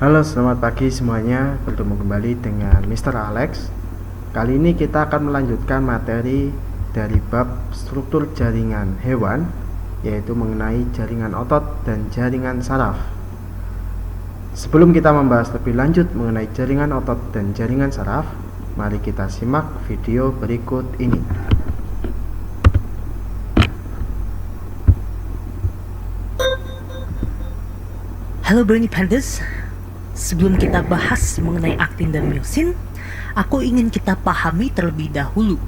Halo, selamat pagi semuanya. Bertemu kembali dengan Mr. Alex. Kali ini kita akan melanjutkan materi dari bab struktur jaringan hewan, yaitu mengenai jaringan otot dan jaringan saraf. Sebelum kita membahas lebih lanjut mengenai jaringan otot dan jaringan saraf, mari kita simak video berikut ini. Halo Brainy Pandas, sebelum kita bahas mengenai aktin dan miosin, aku ingin kita pahami terlebih dahulu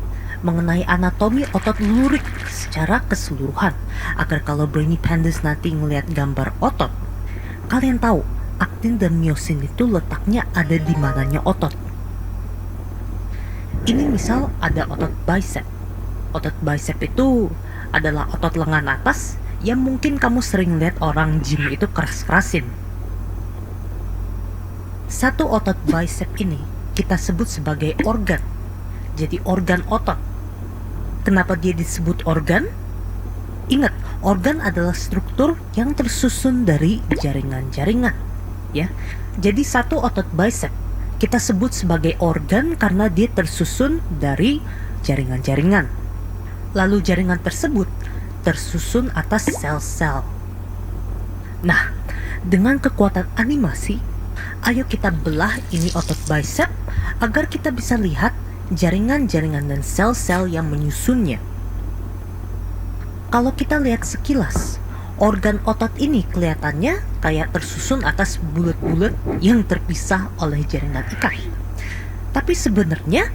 mengenai anatomi otot lurik secara keseluruhan, agar kalau Brainy Pandas nanti ngelihat gambar otot, kalian tahu aktin dan miosin itu letaknya ada di mananya otot. Ini misal ada otot bicep. Otot bicep itu adalah otot lengan atas yang mungkin kamu sering lihat orang gym itu keras-kerasin. Satu otot bicep ini kita sebut sebagai organ. Jadi organ otot. Kenapa dia disebut organ? Ingat, organ adalah struktur yang tersusun dari jaringan-jaringan, ya. Jadi satu otot bicep kita sebut sebagai organ karena dia tersusun dari jaringan-jaringan. Lalu jaringan tersebut tersusun atas sel-sel. Nah, dengan kekuatan animasi, ayo kita belah ini otot bicep agar kita bisa lihat jaringan-jaringan dan sel-sel yang menyusunnya. Kalau kita lihat sekilas, organ otot ini kelihatannya kayak tersusun atas bulat-bulat yang terpisah oleh jaringan ikat. Tapi sebenarnya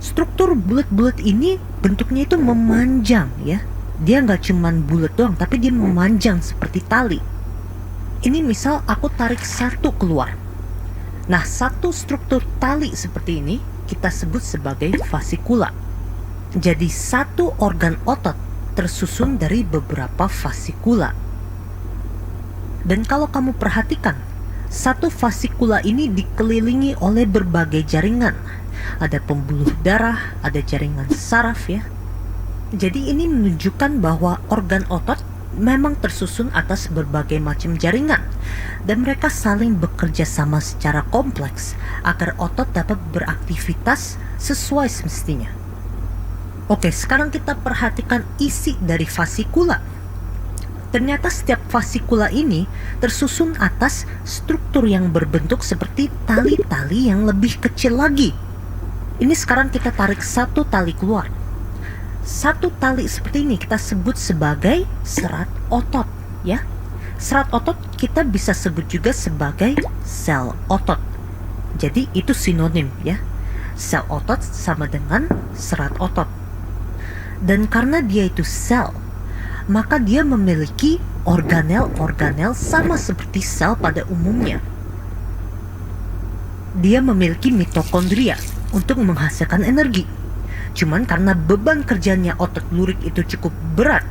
struktur bulat-bulat ini bentuknya itu memanjang, ya. Dia nggak cuman bulat doang, tapi dia memanjang seperti tali. Ini misal aku tarik satu keluar. Nah, satu struktur tali seperti ini kita sebut sebagai fasikula. Jadi satu organ otot tersusun dari beberapa fasikula. Dan kalau kamu perhatikan, satu fasikula ini dikelilingi oleh berbagai jaringan. Ada pembuluh darah, ada jaringan saraf, ya. Jadi ini menunjukkan bahwa organ otot memang tersusun atas berbagai macam jaringan dan mereka saling bekerja sama secara kompleks agar otot dapat beraktivitas sesuai semestinya. Oke, sekarang kita perhatikan isi dari fasikula. Ternyata setiap fasikula ini tersusun atas struktur yang berbentuk seperti tali-tali yang lebih kecil lagi. Ini sekarang kita tarik satu tali keluar. Satu tali seperti ini kita sebut sebagai serat otot, ya. Serat otot kita bisa sebut juga sebagai sel otot. Jadi itu sinonim, ya. Sel otot sama dengan serat otot. Dan karena dia itu sel, maka dia memiliki organel-organel sama seperti sel pada umumnya. Dia memiliki mitokondria untuk menghasilkan energi. Cuman karena beban kerjanya otot lurik itu cukup berat,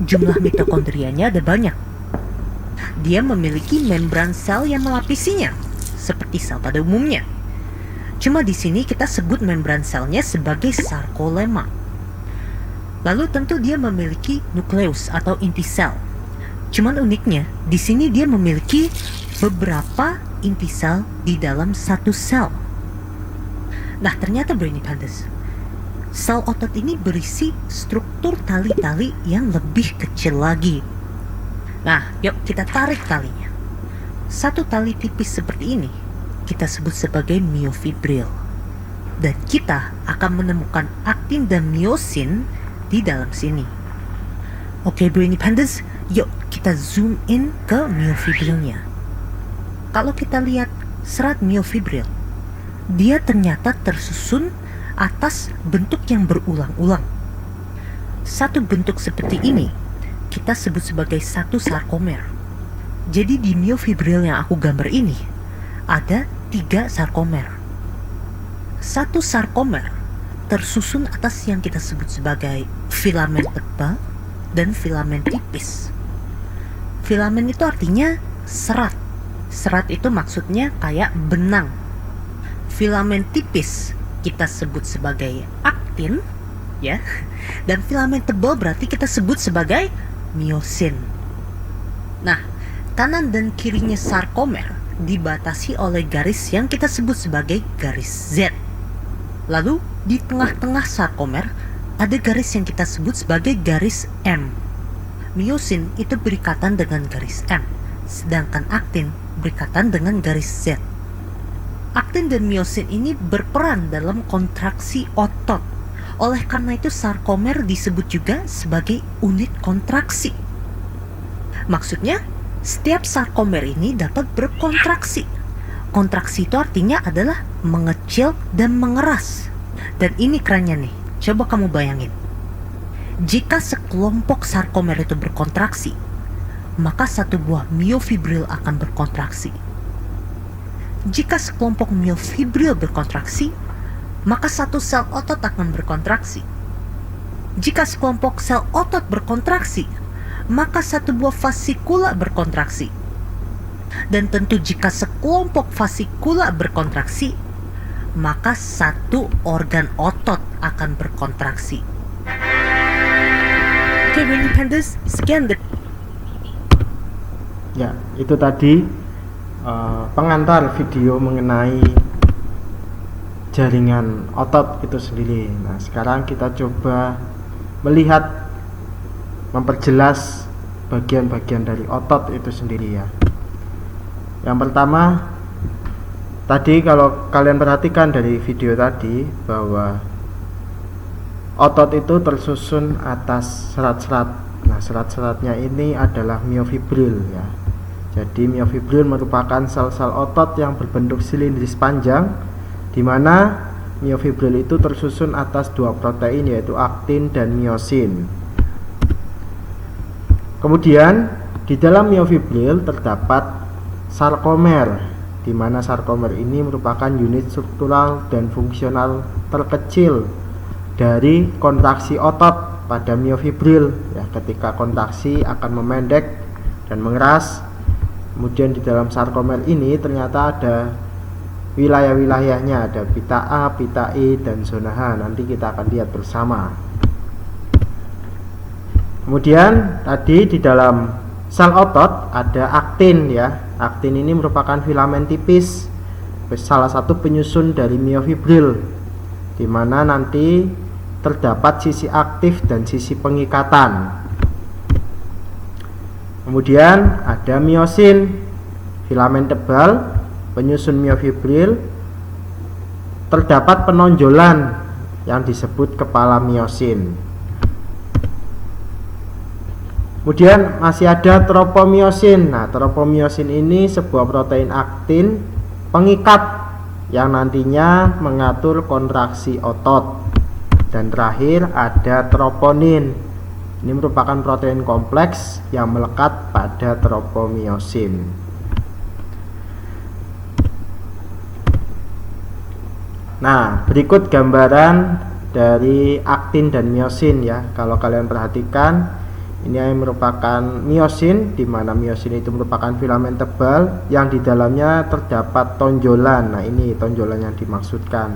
jumlah mitokondrianya ada banyak. Dia memiliki membran sel yang melapisinya, seperti sel pada umumnya. Cuma di sini kita sebut membran selnya sebagai sarkolema. Lalu tentu dia memiliki nukleus atau inti sel. Cuman uniknya, di sini dia memiliki beberapa inti sel di dalam satu sel. Nah, ternyata Brainy Pandas, sel otot ini berisi struktur tali-tali yang lebih kecil lagi. Nah, yuk kita tarik talinya. Satu tali tipis seperti ini kita sebut sebagai miofibril. Dan kita akan menemukan aktin dan miosin di dalam sini. Oke, Brainy Pandas, yuk kita zoom in ke miofibrilnya. Kalau kita lihat serat miofibril, dia ternyata tersusun atas bentuk yang berulang-ulang. Satu bentuk seperti ini kita sebut sebagai satu sarkomer. Jadi di miofibril yang aku gambar ini ada 3 sarkomer. Satu sarkomer tersusun atas yang kita sebut sebagai filamen tebal dan filamen tipis. Filamen itu artinya serat. Serat itu maksudnya kayak benang. Filamen tipis kita sebut sebagai aktin, ya. Dan filamen tebal berarti kita sebut sebagai miosin. Nah, kanan dan kirinya sarkomer dibatasi oleh garis yang kita sebut sebagai garis Z. Lalu di tengah-tengah sarkomer ada garis yang kita sebut sebagai garis M. Miosin itu berikatan dengan garis M, sedangkan aktin berikatan dengan garis Z. Aktin dan miosin ini berperan dalam kontraksi otot. Oleh karena itu sarkomer disebut juga sebagai unit kontraksi. Maksudnya, setiap sarkomer ini dapat berkontraksi. Kontraksi itu artinya adalah mengecil dan mengeras. Dan ini kerennya nih, coba kamu bayangin. Jika sekelompok sarkomer itu berkontraksi, maka satu buah miofibril akan berkontraksi. Jika sekelompok miofibril berkontraksi, maka satu sel otot akan berkontraksi. Jika sekelompok sel otot berkontraksi, maka satu buah fasikula berkontraksi. Dan tentu jika sekelompok fasikula berkontraksi, maka satu organ otot akan berkontraksi. Oke, Mini Pandas, sekian deh. Ya, itu tadi pengantar video mengenai jaringan otot itu sendiri. Nah, sekarang kita coba melihat, memperjelas bagian-bagian dari otot itu sendiri ya. Yang pertama, tadi kalau kalian perhatikan dari video tadi bahwa otot itu tersusun atas serat-serat. Nah, serat-seratnya ini adalah miofibril ya. Jadi miofibril merupakan sel-sel otot yang berbentuk silindris panjang, di mana miofibril itu tersusun atas dua protein yaitu aktin dan miosin. Kemudian di dalam miofibril terdapat sarkomer, di mana sarkomer ini merupakan unit struktural dan fungsional terkecil dari kontraksi otot pada miofibril ya. Ketika kontraksi akan memendek dan mengeras. Kemudian di dalam sarkomer ini ternyata ada wilayah-wilayahnya, ada pita A, pita E, dan zona H. Nanti kita akan lihat bersama. Kemudian tadi di dalam sel otot ada aktin ya. Aktin ini merupakan filamen tipis, salah satu penyusun dari miofibril, di mana nanti terdapat sisi aktif dan sisi pengikatan. Kemudian ada miosin, filamen tebal, penyusun miofibril. Terdapat penonjolan yang disebut kepala miosin. Kemudian masih ada tropomiosin. Nah, tropomiosin ini sebuah protein aktin pengikat yang nantinya mengatur kontraksi otot. Dan terakhir ada troponin. Ini merupakan protein kompleks yang melekat pada tropomiosin. Nah, berikut gambaran dari aktin dan miosin ya. Kalau kalian perhatikan, ini merupakan miosin, di mana miosin itu merupakan filamen tebal yang di dalamnya terdapat tonjolan. Nah, ini tonjolan yang dimaksudkan.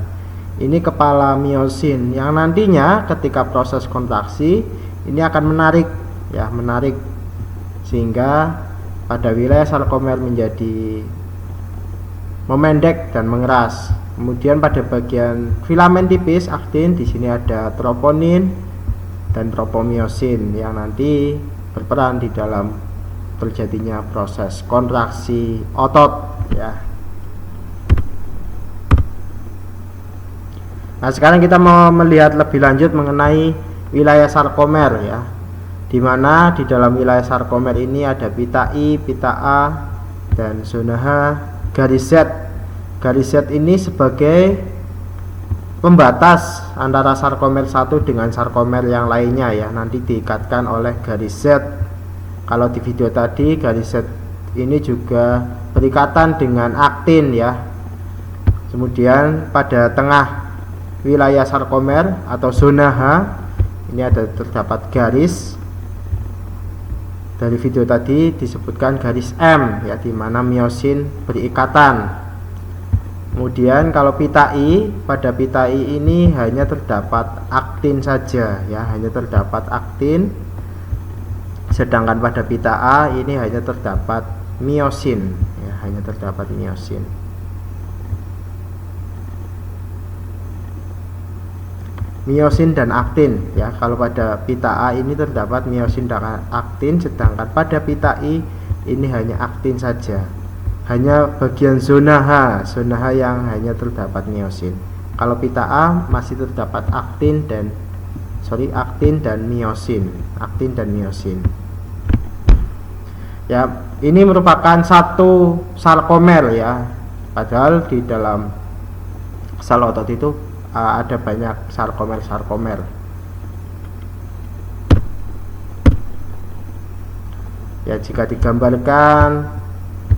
Ini kepala miosin yang nantinya ketika proses kontraksi ini akan menarik sehingga pada wilayah sarkomer menjadi memendek dan mengeras. Kemudian pada bagian filamen tipis aktin di sini ada troponin dan tropomiosin yang nanti berperan di dalam terjadinya proses kontraksi otot ya. Nah, sekarang kita mau melihat lebih lanjut mengenai wilayah sarkomer ya, dimana di dalam wilayah sarkomer ini ada pita I, pita A, dan zona H, garis Z. Garis Z ini sebagai pembatas antara sarkomer satu dengan sarkomer yang lainnya ya, nanti diikatkan oleh garis Z. Kalau di video tadi garis Z ini juga berikatan dengan aktin ya. Kemudian pada tengah wilayah sarkomer atau zona H ini terdapat garis. Dari video tadi disebutkan garis M ya, di mana miosin berikatan. Kemudian kalau pita I, pada pita I ini hanya terdapat aktin saja ya, hanya terdapat aktin. Sedangkan pada pita A ini hanya terdapat miosin, ya, hanya terdapat miosin. Miosin dan aktin, ya. Kalau pada pita A ini terdapat miosin dan aktin, sedangkan pada pita I ini hanya aktin saja. Hanya bagian zona H yang hanya terdapat miosin. Kalau pita A masih terdapat aktin dan miosin. Ya, ini merupakan satu sarkomer, ya. Padahal di dalam sel otot itu ada banyak sarkomer. Ya, jika digambarkan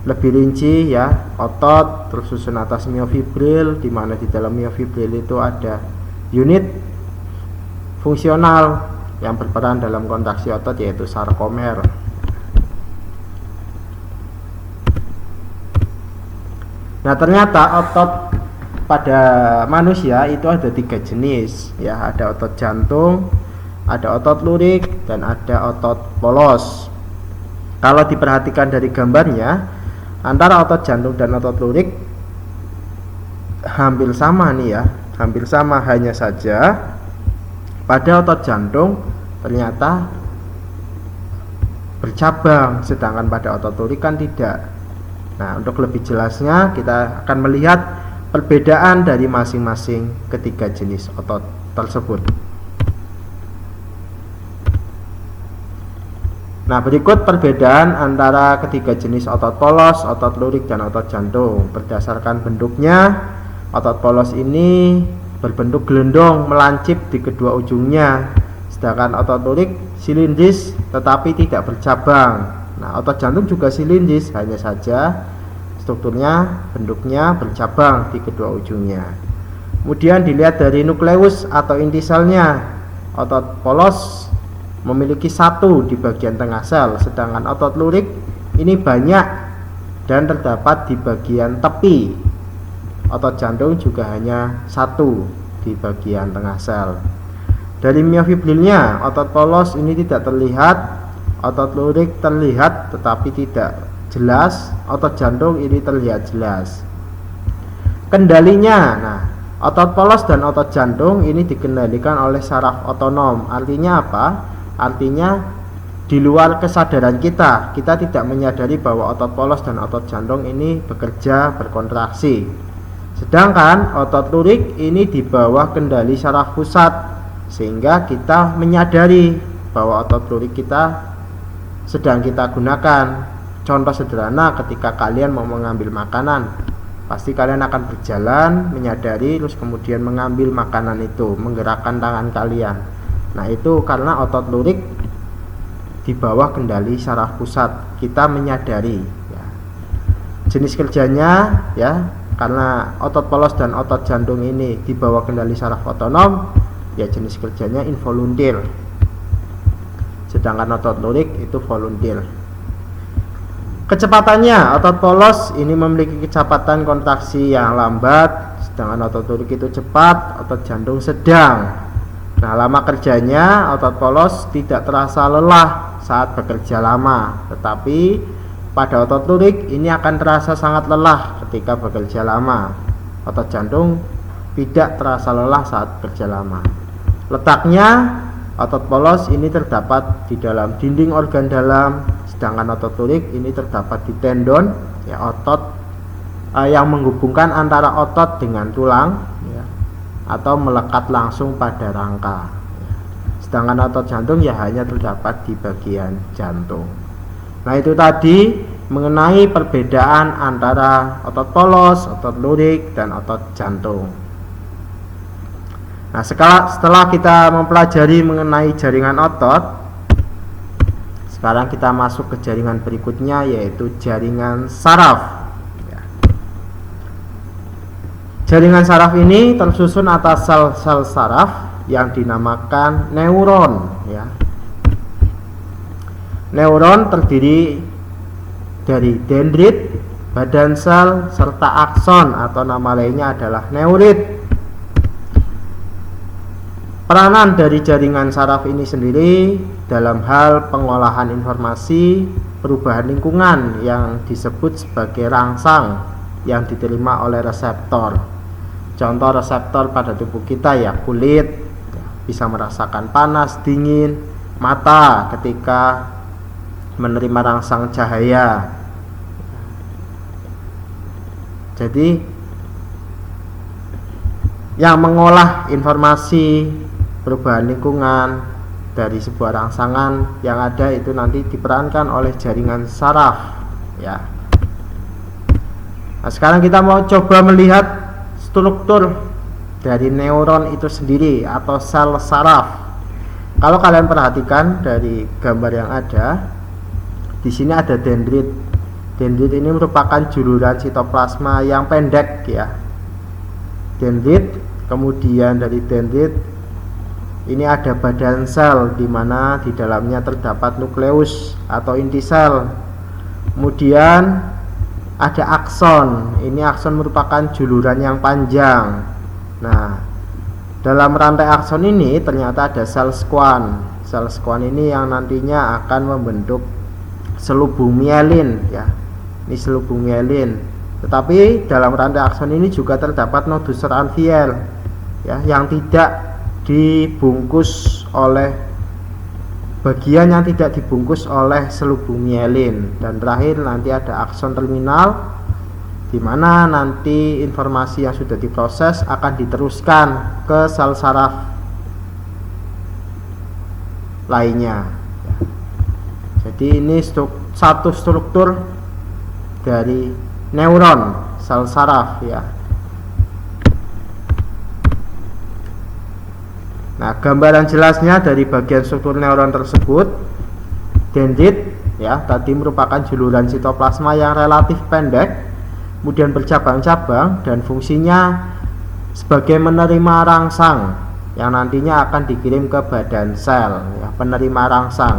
lebih rinci, ya, otot tersusun atas miofibril, di mana di dalam miofibril itu ada unit fungsional yang berperan dalam kontraksi otot, yaitu sarkomer. Nah, ternyata otot pada manusia itu ada 3 jenis, ya. Ada otot jantung, ada otot lurik, dan ada otot polos. Kalau diperhatikan dari gambarnya, antara otot jantung dan otot lurik hampir sama nih, ya, hampir sama. Hanya saja pada otot jantung ternyata bercabang, sedangkan pada otot lurik kan tidak. Nah, untuk lebih jelasnya kita akan melihat perbedaan dari masing-masing ketiga jenis otot tersebut. Nah, berikut perbedaan antara ketiga jenis otot polos, otot lurik, dan otot jantung. Berdasarkan bentuknya, otot polos ini berbentuk gelendong melancip di kedua ujungnya, sedangkan otot lurik silindris tetapi tidak bercabang. Nah, otot jantung juga silindris, hanya saja strukturnya, bentuknya bercabang di kedua ujungnya. Kemudian dilihat dari nukleus atau inti selnya. Otot polos memiliki 1 di bagian tengah sel, sedangkan otot lurik ini banyak dan terdapat di bagian tepi. Otot jantung juga hanya 1 di bagian tengah sel. Dari miofibrilnya, otot polos ini tidak terlihat, otot lurik terlihat tetapi tidak jelas, otot jantung ini terlihat jelas. Kendalinya, nah, otot polos dan otot jantung ini dikendalikan oleh saraf otonom. Artinya apa? Artinya di luar kesadaran kita tidak menyadari bahwa otot polos dan otot jantung ini bekerja, berkontraksi. Sedangkan otot lurik ini di bawah kendali saraf pusat, sehingga kita menyadari bahwa otot lurik kita sedang kita gunakan. Contoh sederhana, ketika kalian mau mengambil makanan, pasti kalian akan berjalan, menyadari, terus kemudian mengambil makanan itu, menggerakkan tangan kalian. Nah, itu karena otot lurik di bawah kendali saraf pusat, kita menyadari, ya. Jenis kerjanya, ya, karena otot polos dan otot jantung ini di bawah kendali saraf otonom, ya, jenis kerjanya involuntil. Sedangkan otot lurik itu voluntil. Kecepatannya, otot polos ini memiliki kecepatan kontraksi yang lambat, sedangkan otot lurik itu cepat, otot jantung sedang. Nah, lama kerjanya, otot polos tidak terasa lelah saat bekerja lama, tetapi pada otot lurik ini akan terasa sangat lelah ketika bekerja lama. Otot jantung tidak terasa lelah saat bekerja lama. Letaknya, otot polos ini terdapat di dalam dinding organ dalam, sedangkan otot lurik ini terdapat di tendon, ya, otot yang menghubungkan antara otot dengan tulang, ya, atau melekat langsung pada rangka, ya. Sedangkan otot jantung ya hanya terdapat di bagian jantung. Nah, itu tadi mengenai perbedaan antara otot polos, otot lurik, dan otot jantung. Nah, setelah kita mempelajari mengenai jaringan otot, sekarang kita masuk ke jaringan berikutnya, yaitu jaringan saraf. Jaringan saraf ini tersusun atas sel-sel saraf yang dinamakan neuron, ya. Neuron terdiri dari dendrit, badan sel, serta akson atau nama lainnya adalah neurit. Peranan dari jaringan saraf ini sendiri dalam hal pengolahan informasi perubahan lingkungan yang disebut sebagai rangsang yang diterima oleh reseptor. Contoh reseptor pada tubuh kita ya kulit, bisa merasakan panas, dingin, mata ketika menerima rangsang cahaya. Jadi yang mengolah informasi perubahan lingkungan dari sebuah rangsangan yang ada itu nanti diperankan oleh jaringan saraf ya. Nah, sekarang kita mau coba melihat struktur dari neuron itu sendiri atau sel saraf. Kalau kalian perhatikan dari gambar yang ada, di sini ada dendrit. Dendrit ini merupakan juluran sitoplasma yang pendek ya. Dendrit, kemudian dari dendrit ini ada badan sel di mana di dalamnya terdapat nukleus atau inti sel. Kemudian ada akson. Ini akson merupakan juluran yang panjang. Nah, dalam rantai akson ini ternyata ada sel squam. Sel squam ini yang nantinya akan membentuk selubung mielin ya. Ini selubung mielin. Tetapi dalam rantai akson ini juga terdapat nodus ranvier ya, yang tidak dibungkus oleh bagian yang tidak dibungkus oleh selubung mielin. Dan terakhir nanti ada akson terminal, di mana nanti informasi yang sudah diproses akan diteruskan ke sel saraf lainnya. Jadi ini satu struktur dari neuron sel saraf ya. Nah, gambaran jelasnya dari bagian struktur neuron tersebut, dendrit ya, tadi merupakan juluran sitoplasma yang relatif pendek, kemudian bercabang-cabang dan fungsinya sebagai menerima rangsang yang nantinya akan dikirim ke badan sel ya, penerima rangsang.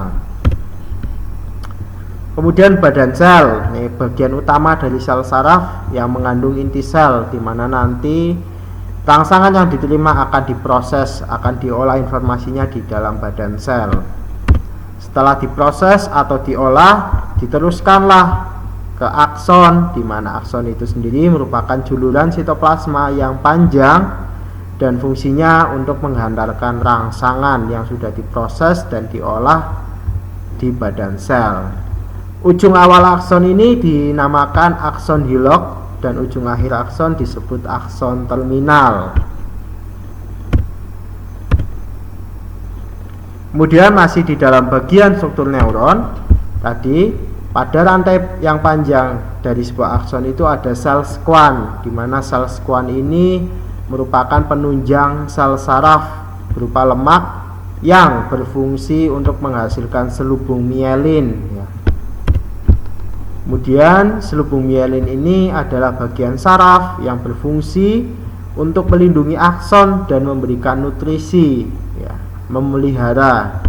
Kemudian badan sel, ini bagian utama dari sel saraf yang mengandung inti sel, di mana nanti rangsangan yang diterima akan diproses, akan diolah informasinya di dalam badan sel. Setelah diproses atau diolah, diteruskanlah ke akson, di mana akson itu sendiri merupakan juluran sitoplasma yang panjang dan fungsinya untuk menghantarkan rangsangan yang sudah diproses dan diolah di badan sel. Ujung awal akson ini dinamakan akson hilok dan ujung akhir akson disebut akson terminal. Kemudian masih di dalam bagian struktur neuron, tadi pada rantai yang panjang dari sebuah akson itu ada sel squam, di mana sel squam ini merupakan penunjang sel saraf berupa lemak yang berfungsi untuk menghasilkan selubung mielin ya. Kemudian selubung mielin ini adalah bagian saraf yang berfungsi untuk melindungi akson dan memberikan nutrisi ya, memelihara.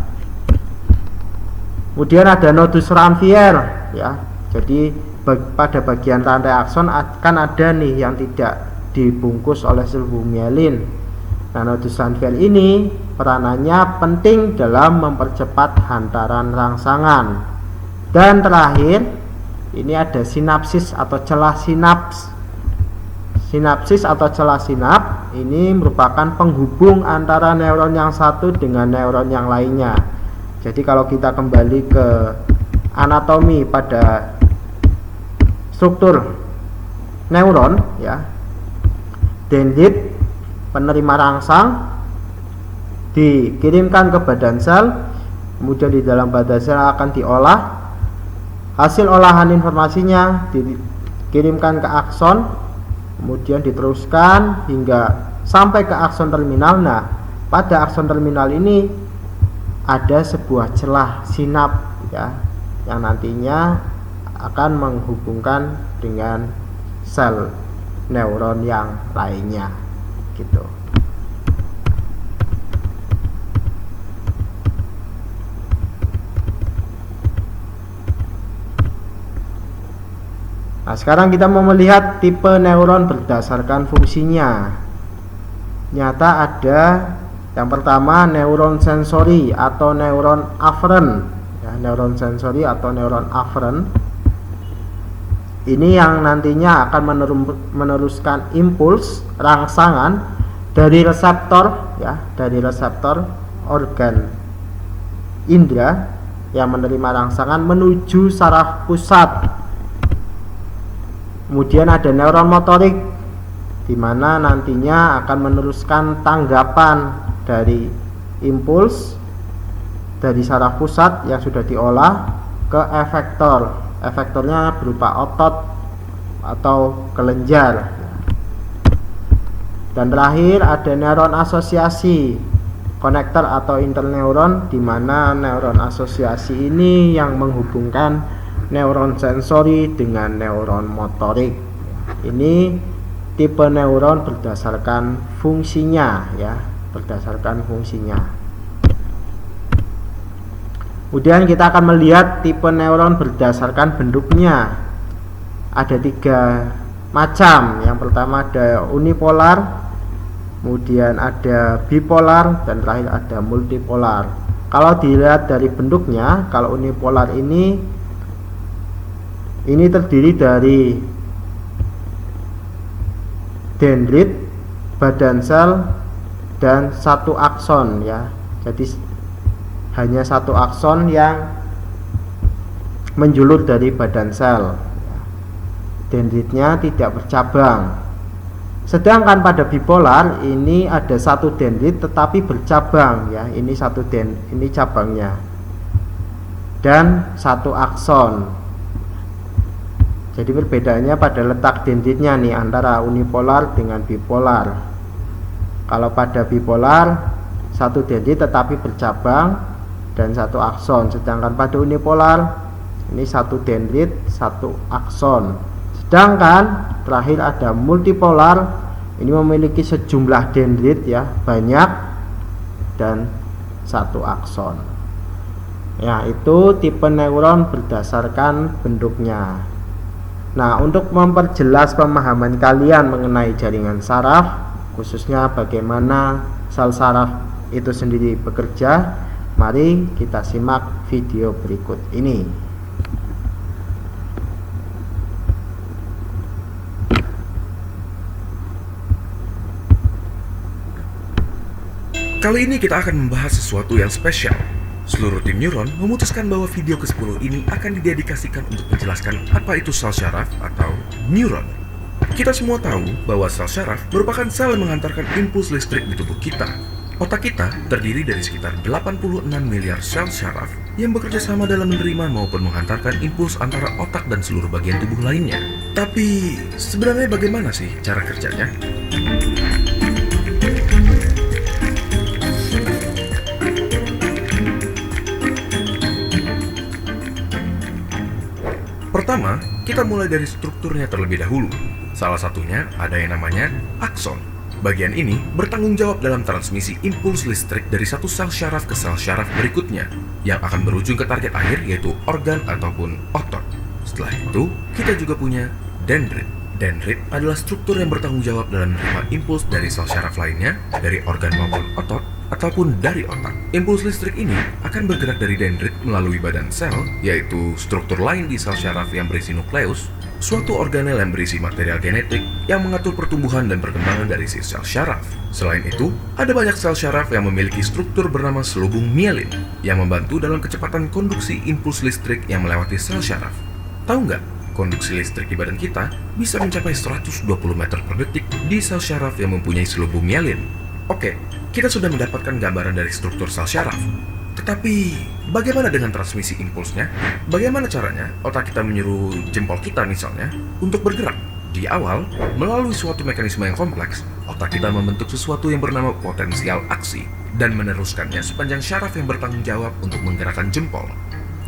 Kemudian ada nodus ranvier ya. Jadi pada bagian rantai akson akan ada nih yang tidak dibungkus oleh selubung mielin. Nah, nodus ranvier ini peranannya penting dalam mempercepat hantaran rangsangan. Dan terakhir ini ada sinapsis atau celah sinaps. Sinapsis atau celah sinap ini merupakan penghubung antara neuron yang satu dengan neuron yang lainnya. Jadi kalau kita kembali ke anatomi pada struktur neuron ya, dendrit penerima rangsang dikirimkan ke badan sel, kemudian di dalam badan sel akan diolah. Hasil olahan informasinya dikirimkan ke akson, kemudian diteruskan hingga sampai ke akson terminal. Nah, pada akson terminal ini ada sebuah celah sinap ya, yang nantinya akan menghubungkan dengan sel neuron yang lainnya gitu. Nah, sekarang kita mau melihat tipe neuron berdasarkan fungsinya. Nyata ada Yang pertama neuron sensori atau neuron aferen. Ya, neuron sensori atau neuron aferen. Ini yang nantinya akan meneruskan impuls rangsangan dari reseptor, ya, dari reseptor organ indera yang menerima rangsangan menuju saraf pusat. Kemudian ada neuron motorik, di mana nantinya akan meneruskan tanggapan dari impuls dari saraf pusat yang sudah diolah ke efektor. Efektornya berupa otot atau kelenjar. Dan terakhir ada neuron asosiasi, konektor atau interneuron, di mana neuron asosiasi ini yang menghubungkan neuron sensori dengan neuron motorik. Ini tipe neuron berdasarkan fungsinya, ya, berdasarkan fungsinya. Kemudian kita akan melihat tipe neuron berdasarkan bentuknya. Ada 3 macam. Yang pertama ada unipolar, kemudian ada bipolar, dan terakhir ada multipolar. Kalau dilihat dari bentuknya, kalau unipolar ini terdiri dari dendrit, badan sel, dan satu akson, ya. Jadi hanya satu akson yang menjulur dari badan sel. Dendritnya tidak bercabang. Sedangkan pada bipolar ini ada satu dendrit tetapi bercabang, ya. Ini ini cabangnya. Dan satu akson. Jadi perbedaannya pada letak dendritnya nih antara unipolar dengan bipolar. Kalau pada bipolar satu dendrit tetapi bercabang dan satu akson, sedangkan pada unipolar ini satu dendrit, satu akson. Sedangkan terakhir ada multipolar, ini memiliki sejumlah dendrit, ya, banyak, dan satu akson. Ya, itu tipe neuron berdasarkan bentuknya. Nah, untuk memperjelas pemahaman kalian mengenai jaringan saraf, khususnya bagaimana sel saraf itu sendiri bekerja, mari kita simak video berikut ini. Kali ini kita akan membahas sesuatu yang spesial. Seluruh tim neuron memutuskan bahwa video ke-10 ini akan didedikasikan untuk menjelaskan apa itu sel syaraf atau neuron. Kita semua tahu bahwa sel syaraf merupakan sel yang mengantarkan impuls listrik di tubuh kita. Otak kita terdiri dari sekitar 86 miliar sel syaraf yang bekerja sama dalam menerima maupun menghantarkan impuls antara otak dan seluruh bagian tubuh lainnya. Tapi sebenarnya bagaimana sih cara kerjanya? Pertama, kita mulai dari strukturnya terlebih dahulu. Salah satunya ada yang namanya akson. Bagian ini bertanggung jawab dalam transmisi impuls listrik dari satu sel syaraf ke sel syaraf berikutnya, yang akan berujung ke target akhir yaitu organ ataupun otot. Setelah itu, kita juga punya dendrit. Dendrit adalah struktur yang bertanggung jawab dalam menerima impuls dari sel syaraf lainnya, dari organ maupun otot, ataupun dari otak. Impuls listrik ini akan bergerak dari dendrit melalui badan sel, yaitu struktur lain di sel syaraf yang berisi nukleus, suatu organel yang berisi material genetik yang mengatur pertumbuhan dan perkembangan dari si sel syaraf. Selain itu, ada banyak sel syaraf yang memiliki struktur bernama selubung mielin yang membantu dalam kecepatan konduksi impuls listrik yang melewati sel syaraf. Tahu nggak, konduksi listrik di badan kita bisa mencapai 120 meter per detik di sel syaraf yang mempunyai selubung mielin. Oke, kita sudah mendapatkan gambaran dari struktur sel syaraf. Tetapi, bagaimana dengan transmisi impulsnya? Bagaimana caranya otak kita menyuruh jempol kita misalnya untuk bergerak? Di awal, melalui suatu mekanisme yang kompleks, otak kita membentuk sesuatu yang bernama potensial aksi dan meneruskannya sepanjang syaraf yang bertanggung jawab untuk menggerakkan jempol.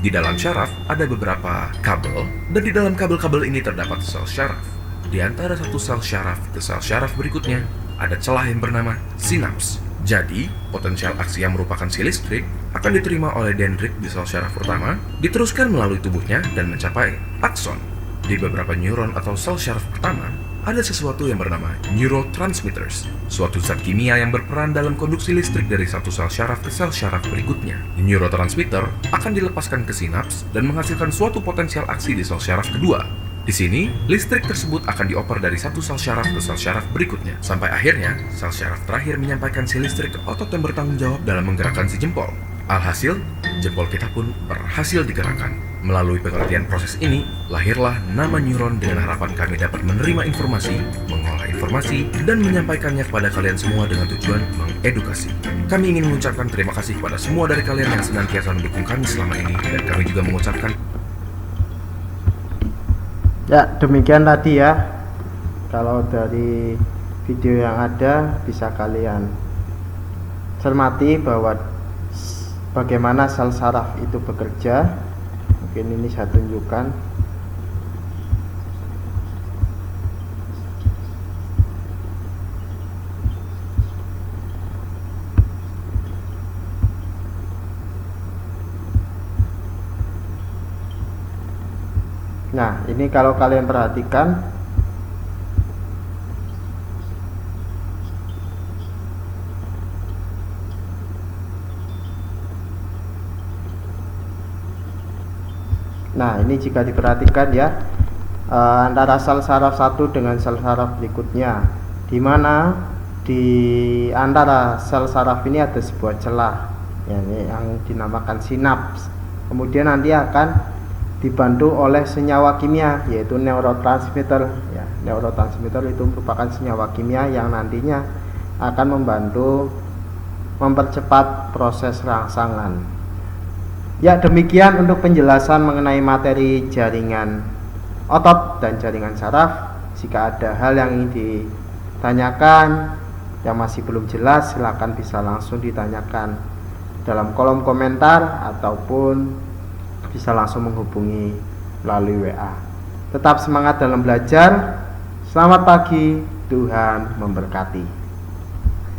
Di dalam syaraf ada beberapa kabel, dan di dalam kabel-kabel ini terdapat sel syaraf. Di antara satu sel syaraf ke sel syaraf berikutnya, ada celah yang bernama sinaps. Jadi, potensial aksi yang merupakan si listrik akan diterima oleh dendrit di sel syaraf pertama, diteruskan melalui tubuhnya dan mencapai akson. Di beberapa neuron atau sel syaraf pertama, ada sesuatu yang bernama neurotransmitters, suatu zat kimia yang berperan dalam konduksi listrik dari satu sel syaraf ke sel syaraf berikutnya. Neurotransmitter akan dilepaskan ke sinaps dan menghasilkan suatu potensial aksi di sel syaraf kedua. Di sini, listrik tersebut akan dioper dari satu sel syaraf ke sel syaraf berikutnya, sampai akhirnya sel syaraf terakhir menyampaikan si listrik ke otot yang bertanggung jawab dalam menggerakkan si jempol. Alhasil, jempol kita pun berhasil digerakkan. Melalui pengertian proses ini, lahirlah nama neuron dengan harapan kami dapat menerima informasi, mengolah informasi, dan menyampaikannya kepada kalian semua dengan tujuan mengedukasi. Kami ingin mengucapkan terima kasih kepada semua dari kalian yang senantiasa mendukung kami selama ini, dan kami juga mengucapkan Ya, demikian tadi ya. Kalau dari video yang ada bisa kalian cermati bahwa bagaimana sel saraf itu bekerja. Mungkin ini saya tunjukkan. Nah, ini kalau kalian perhatikan, nah ini jika diperhatikan ya, antara sel saraf satu dengan sel saraf berikutnya, di mana di antara sel saraf ini ada sebuah celah ya, yang dinamakan sinaps. Kemudian nanti akan dibantu oleh senyawa kimia yaitu neurotransmitter ya. Neurotransmitter itu merupakan senyawa kimia yang nantinya akan membantu mempercepat proses rangsangan. Ya, demikian untuk penjelasan mengenai materi jaringan otot dan jaringan saraf. Jika ada hal yang ingin ditanyakan yang masih belum jelas, silakan bisa langsung ditanyakan dalam kolom komentar ataupun bisa langsung menghubungi melalui WA. Tetap semangat dalam belajar. Selamat pagi, Tuhan memberkati.